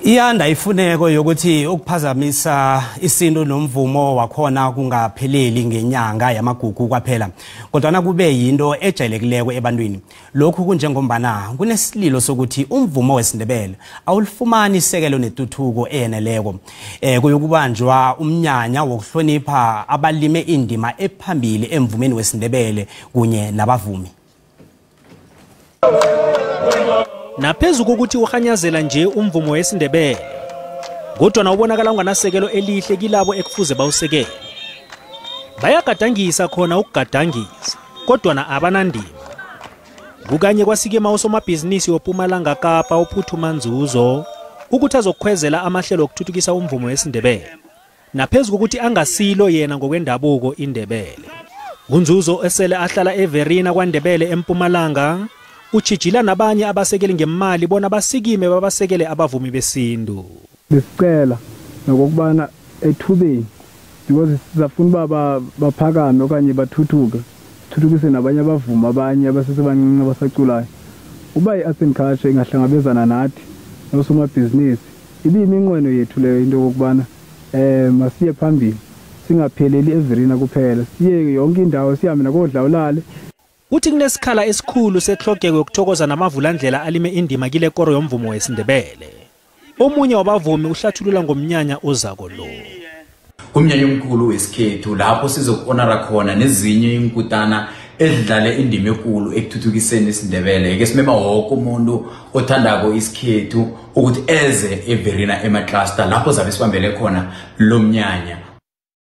Iyanda ifuneko yokuthi ukuphazamisa isintu nomvumo wakhona kungapheleli ngenyanga yamagugu kwaphela kodwa kube yinto ejayelekileko ebantwini. Lokhu kunjengombana kunesililo sokuthi umvumo wesiNdebele awulifumani isekelo netuthuko eyeneleko. Kuyokubanjwa umnyanya wokuhlonipha abalime indima ephambili emvumeni wesiNdebele kunye nabavumi. Naphezu kokuthi uhanyazela nje umvumo wesiNdebele kodwa ubonakala unganasekelo elihle kilabo ekufuze bawusekele. Bayagadangisa khona ukugadangisa kodwa abanandima. Kukanye kwasikema usomabhizinisi woPumalanga Kapa uPhuthuma Nzuzo ukuthi azokukhwezela amahlelo okuthuthukisa umvumo wesiNdebele. Naphezu kokuthi angasilo yena ngokwendabuko iNdebele. uNzuzo esele ahlala eVerina kwaNdebele eMpumalanga uchijila nabanye abasekeli ngemali bona basikime babasekele abavumi besintu. Besicela nokubana ethubeni because sizafuna baphakame okanye bathuthuke thuthukise nabanye abavumi abanye abasesebancinci abasaculayo. Uba iArts and Culture ingahlangabezana nathi nosomabhizinisi ibiminqweno yethu leyo into okubana masiye phambili singapheleli eVerina kuphela siye yonke indawo sihambe nakodlawulale. Uthi kunesikhala esikhulu sehlogeko yokuthokoza namavulandlela alime indima kile koro yomvumo wesiNdebele. Omunye wabavumi uhlathulula ngomnyanya ozako lo. Umnyanya omkhulu wesikhethu lapho sizokuhonora khona nezinye inkutana edlale indima enkulu ekuthuthukiseni isiNdebele. Ke simema wonke umuntu othandako isikhethu ukuthi eze eVerina eMacluster lapho zabe sibambele khona lo mnyanya.